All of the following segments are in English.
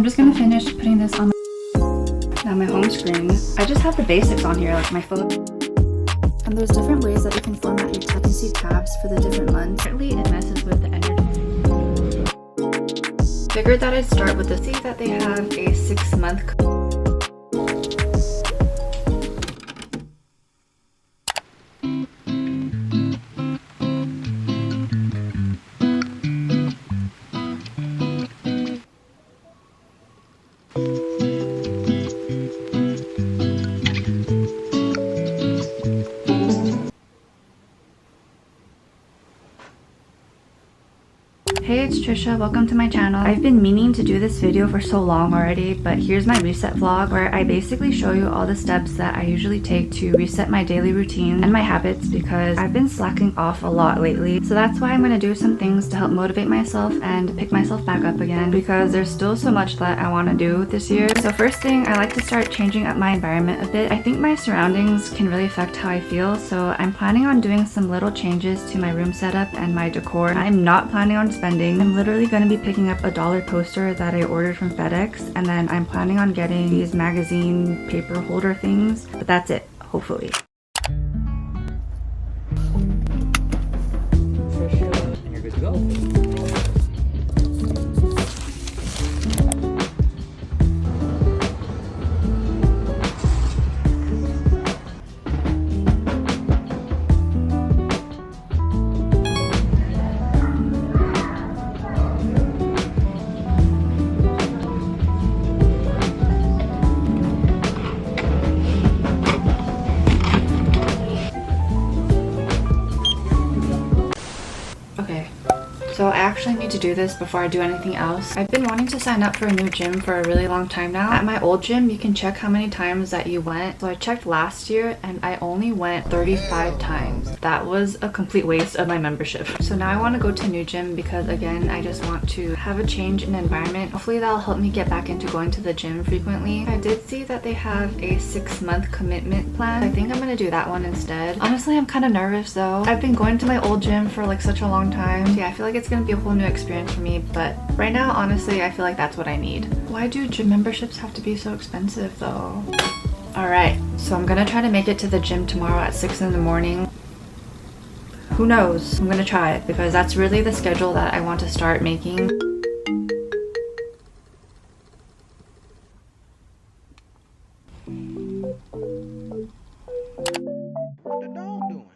I'm just gonna finish putting this on now my home screen. I just have the basics on here, like my phone. And there's different ways that you can format your Tech and See tabs for the different months. Apparently it messes with the energy. Figured that I'd start with the see that they have a 6-month. Hey, it's Trisha. Welcome to my channel. I've been meaning to do this video for so long already, but here's my reset vlog where I basically show you all the steps that I usually take to reset my daily routine and my habits because I've been slacking off a lot lately. So that's why I'm going to do some things to help motivate myself and pick myself back up again because there's still so much that I want to do this year. So first thing, I like to start changing up my environment a bit. I think my surroundings can really affect how I feel, so I'm planning on doing some little changes to my room setup and my decor. I'm not planning on spending. I'm literally going to be picking up a $1 poster that I ordered from FedEx, and then I'm planning on getting these magazine paper holder things, but that's it, hopefully. And you're good to go. So I actually need to do this before I do anything else. I've been wanting to sign up for a new gym for a really long time now. At my old gym, you can check how many times that you went. So I checked last year and I only went 35 times. That was a complete waste of my membership. So now I want to go to a new gym because again, I just want to have a change in environment. Hopefully that'll help me get back into going to the gym frequently. I did see that they have a 6-month commitment plan. I think I'm going to do that one instead. Honestly, I'm kind of nervous though. I've been going to my old gym for like such a long time. Yeah, I feel like it's gonna be a whole new experience for me, but right now honestly I feel like that's what I need. Why do gym memberships have to be so expensive though? Alright, so I'm gonna try to make it to the gym tomorrow at 6 in the morning. Who knows? I'm gonna try it because that's really the schedule that I want to start making. What the dog doing?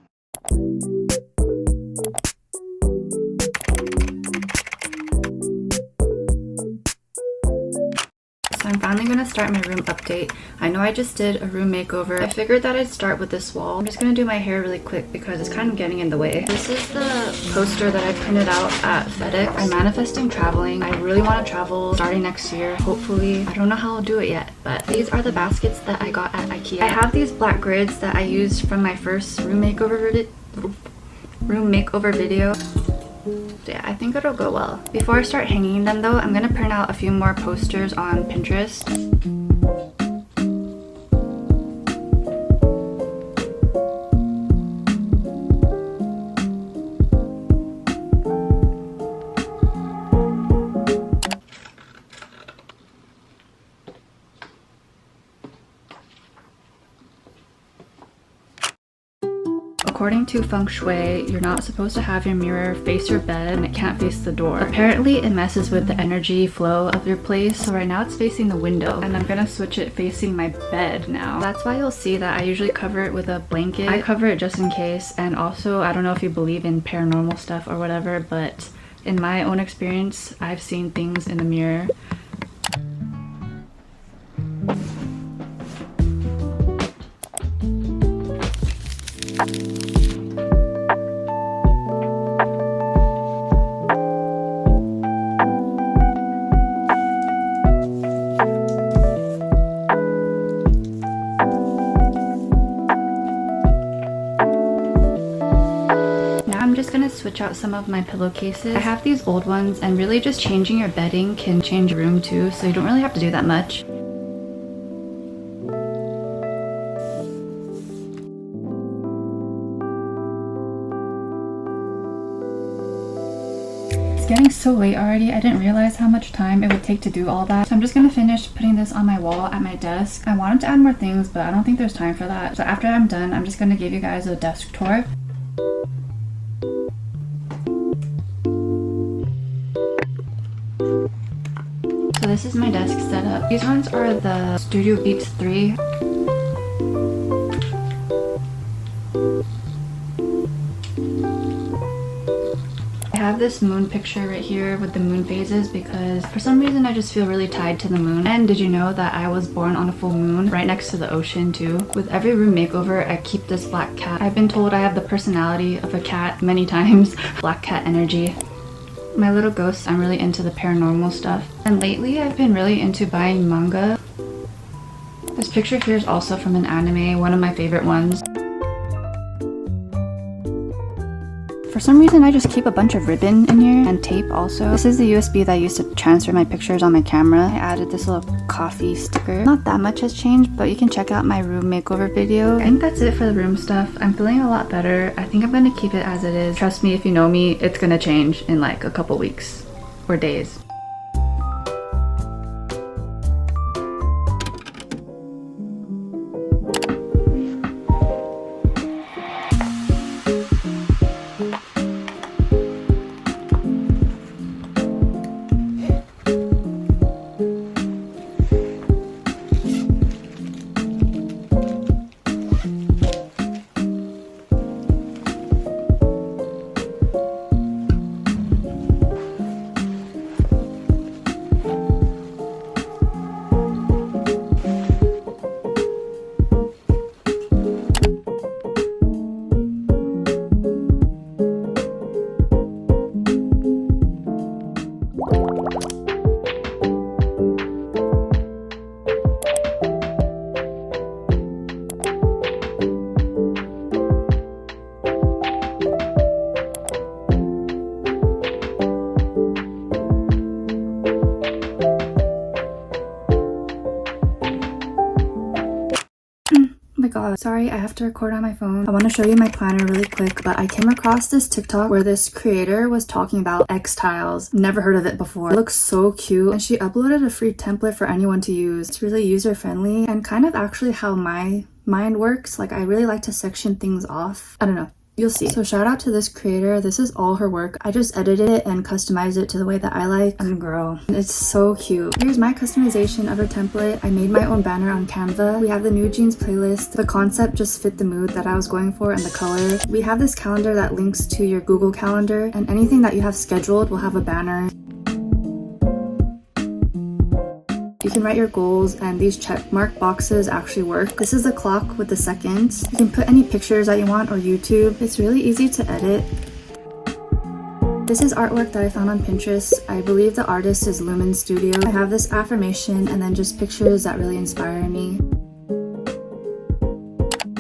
So I'm finally going to start my room update. I know I just did a room makeover. I figured that I'd start with this wall. I'm just going to do my hair really quick because it's kind of getting in the way. This is the poster that I printed out at FedEx. I'm manifesting traveling. I really want to travel starting next year, hopefully. I don't know how I'll do it yet, but these are the baskets that I got at IKEA. I have these black grids that I used from my first room makeover video. So yeah, I think it'll go well. Before I start hanging them though, I'm gonna print out a few more posters on Pinterest. According to feng shui, you're not supposed to have your mirror face your bed and it can't face the door. Apparently it messes with the energy flow of your place, so right now it's facing the window and I'm gonna switch it facing my bed now. That's why you'll see that I usually cover it with a blanket. I cover it just in case, and also I don't know if you believe in paranormal stuff or whatever, but in my own experience I've seen things in the mirror. Switch out some of my pillowcases. I have these old ones, and really just changing your bedding can change your room too, so you don't really have to do that much. It's getting so late already. I didn't realize how much time it would take to do all that. So I'm just gonna finish putting this on my wall at my desk. I wanted to add more things, but I don't think there's time for that. So after I'm done, I'm just gonna give you guys a desk tour. So this is my desk setup. These ones are the Studio Beats 3. I have this moon picture right here with the moon phases because for some reason I just feel really tied to the moon. And did you know that I was born on a full moon right next to the ocean too? With every room makeover, I keep this black cat. I've been told I have the personality of a cat many times. Black cat energy. My little ghosts, I'm really into the paranormal stuff. And lately I've been really into buying manga. This picture here is also from an anime, one of my favorite ones. For some reason, I just keep a bunch of ribbon in here and tape also. This is the USB that I used to transfer my pictures on my camera. I added this little coffee sticker. Not that much has changed, but you can check out my room makeover video. I think that's it for the room stuff. I'm feeling a lot better. I think I'm gonna keep it as it is. Trust me, if you know me, it's gonna change in like a couple weeks or days. God, sorry, I have to record on my phone. I want to show you my planner really quick, but I came across this TikTok where this creator was talking about xTiles. Never heard of it before. It looks so cute, and she uploaded a free template for anyone to use. It's really user-friendly and kind of actually how my mind works. Like, I really like to section things off. I don't know. You'll see. So shout out to this creator. This is all her work. I just edited it and customized it to the way that I like. And girl, it's so cute. Here's my customization of her template. I made my own banner on Canva. We have the new jeans playlist. The concept just fit the mood that I was going for and the color. We have this calendar that links to your Google Calendar, and anything that you have scheduled will have a banner. You can write your goals, and these check mark boxes actually work. This is the clock with the seconds. You can put any pictures that you want or YouTube. It's really easy to edit. This is artwork that I found on Pinterest. I believe the artist is Lumen Studio. I have this affirmation and then just pictures that really inspire me.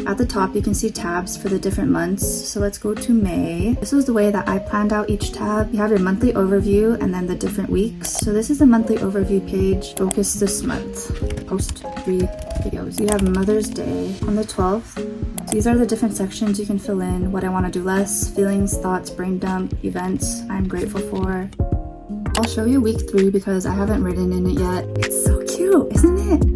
At the top, you can see tabs for the different months. So let's go to May. This was the way that I planned out each tab. You have your monthly overview and then the different weeks. So this is the monthly overview page. Focus this month. Post 3 videos. You have Mother's Day on the 12th. These are the different sections you can fill in. What I want to do less, feelings, thoughts, brain dump, events I'm grateful for. I'll show you week 3 because I haven't written in it yet. It's so cute, isn't it?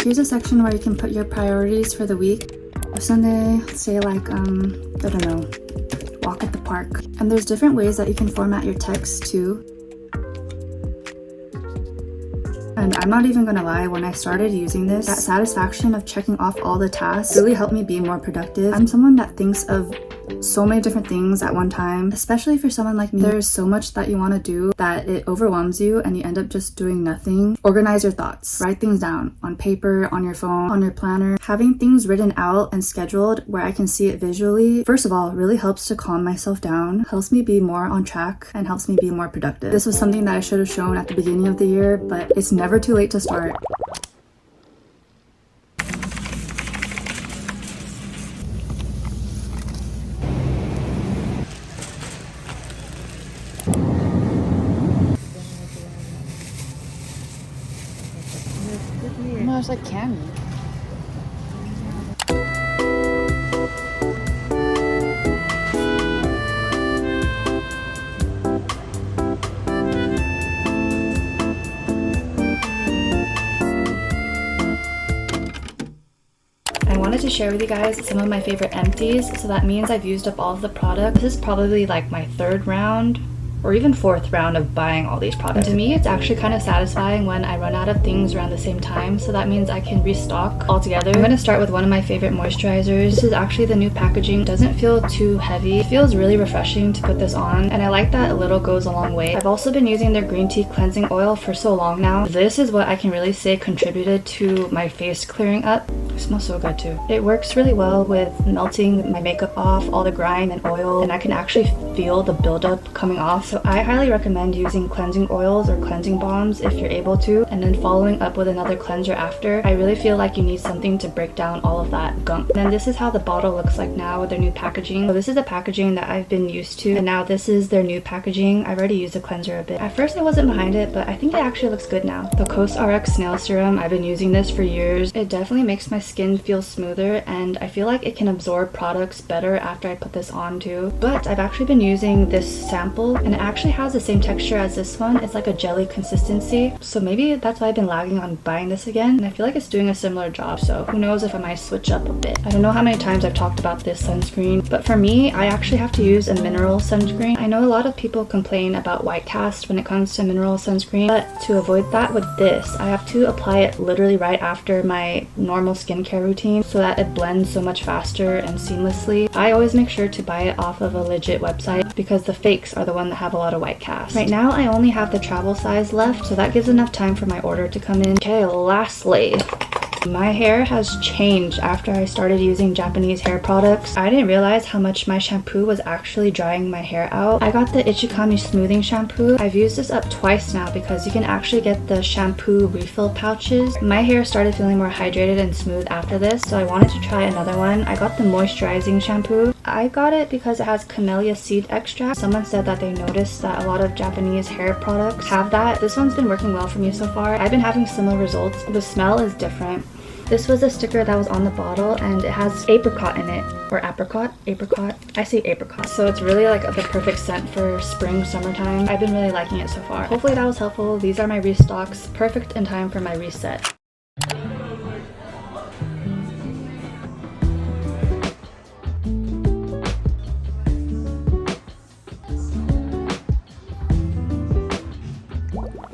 Here's a section where you can put your priorities for the week. Sunday, say like, I don't know, walk at the park. And there's different ways that you can format your text too. And I'm not even gonna lie, when I started using this, that satisfaction of checking off all the tasks really helped me be more productive. I'm someone that thinks of so many different things at one time, especially for someone like me. There's so much that you want to do that it overwhelms you and you end up just doing nothing. Organize your thoughts. Write things down on paper, on your phone, on your planner. Having things written out and scheduled where I can see it visually, first of all, really helps to calm myself down, helps me be more on track, and helps me be more productive. This was something that I should have shown at the beginning of the year, but it's never too late to start. No, it's like candy. to share with you guys some of my favorite empties. So that means I've used up all of the product. This is probably like my 3rd round or even 4th round of buying all these products. And to me, it's actually kind of satisfying when I run out of things around the same time, so that means I can restock all together. I'm going to start with one of my favorite moisturizers. This is actually the new packaging. It doesn't feel too heavy. It feels really refreshing to put this on, and I like that a little goes a long way. I've also been using their green tea cleansing oil for so long now. This is what I can really say contributed to my face clearing up. It smells so good too. It works really well with melting my makeup off, all the grime and oil, and I can actually feel the buildup coming off. So I highly recommend using cleansing oils or cleansing balms if you're able to, and then following up with another cleanser after. I really feel like you need something to break down all of that gunk. And then this is how the bottle looks like now with their new packaging. So this is the packaging that I've been used to, and now this is their new packaging. I've already used the cleanser a bit. At first I wasn't behind it, but I think it actually looks good now. The COSRX Snail Serum, I've been using this for years. It definitely makes my skin feel smoother, and I feel like it can absorb products better after I put this on too. But I've actually been using this sample, and it actually has the same texture as this one. It's like a jelly consistency, so maybe that's why I've been lagging on buying this again, and I feel like it's doing a similar job, so who knows if I might switch up a bit. I don't know how many times I've talked about this sunscreen, but for me, I actually have to use a mineral sunscreen. I know a lot of people complain about white cast when it comes to mineral sunscreen, but to avoid that with this, I have to apply it literally right after my normal skincare routine so that it blends so much faster and seamlessly. I always make sure to buy it off of a legit website because the fakes are the one that have a lot of white cast. Right now I only have the travel size left, so that gives enough time for my order to come in. Okay, lastly, my hair has changed after I started using Japanese hair products. I didn't realize how much my shampoo was actually drying my hair out. I got the Ichikami smoothing shampoo. I've used this up twice now because you can actually get the shampoo refill pouches. My hair started feeling more hydrated and smooth after this, so I wanted to try another one. I got the moisturizing shampoo. I got it because it has camellia seed extract. Someone said that they noticed that a lot of Japanese hair products have that. This one's been working well for me so far. I've been having similar results. The smell is different. This was a sticker that was on the bottle, and it has apricot in it, or apricot. I say apricot. So it's really like the perfect scent for spring, summertime. I've been really liking it so far. Hopefully that was helpful. These are my restocks, perfect in time for my reset.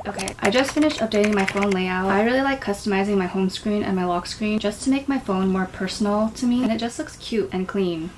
Okay, I just finished updating my phone layout. I really like customizing my home screen and my lock screen just to make my phone more personal to me, and it just looks cute and clean.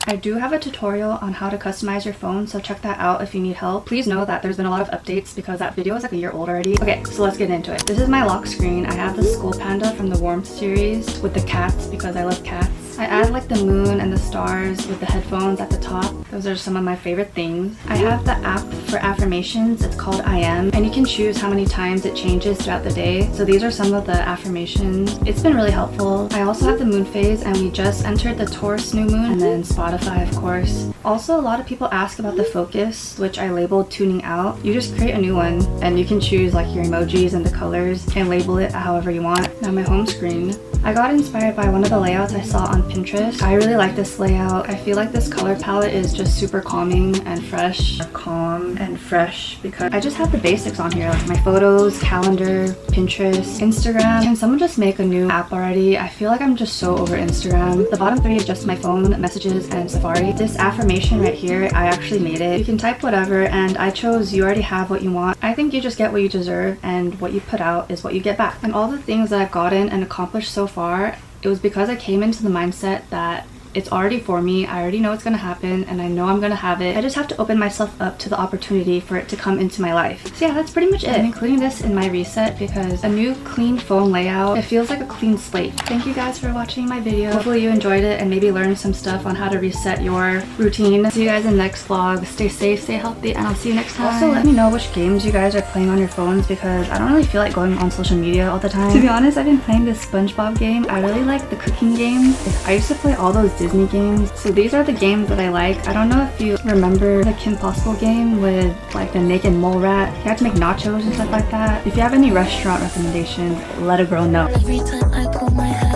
I do have a tutorial on how to customize your phone, so check that out if you need help. Please know that there's been a lot of updates because that video is like a year old already. Okay, so let's get into it. This is my lock screen. I have the Skull Panda from the Warmth series with the cats because I love cats. I add like the moon and the stars with the headphones at the top. Those are some of my favorite things. I have the app for affirmations. It's called I Am, and you can choose how many times it changes throughout the day. So these are some of the affirmations. It's been really helpful. I also have the moon phase, and we just entered the Taurus new moon, and then Spotify, of course. Also, a lot of people ask about the focus, which I labeled tuning out. You just create a new one, and you can choose like your emojis and the colors and label it however you want. Now my home screen. I got inspired by one of the layouts I saw on Pinterest. I really like this layout. I feel like this color palette is just super calming and fresh. Calm and fresh because I just have the basics on here, like my photos, calendar, Pinterest, Instagram. Can someone just make a new app already? I feel like I'm just so over Instagram. The bottom 3 is just my phone, messages, and Safari. This affirmation right here, I actually made it. You can type whatever, and I chose you already have what you want. I think you just get what you deserve, and what you put out is what you get back. And all the things that I've gotten and accomplished so far, it was because I came into the mindset that it's already for me. I already know it's gonna happen, and I know I'm gonna have it. I just have to open myself up to the opportunity for it to come into my life. So yeah, that's pretty much it. I'm including this in my reset because a new clean phone layout, it feels like a clean slate. Thank you guys for watching my video. Hopefully you enjoyed it and maybe learned some stuff on how to reset your routine. See you guys in the next vlog. Stay safe, stay healthy, and I'll see you next time. Also, let me know which games you guys are playing on your phones because I don't really feel like going on social media all the time. To be honest, I've been playing this SpongeBob game. I really like the cooking games. I used to play all those Disney games. So these are the games that I like. I don't know if you remember the Kim Possible game with like the naked mole rat. You have to make nachos and stuff like that. If you have any restaurant recommendations, let a girl know. Every time I pull my hair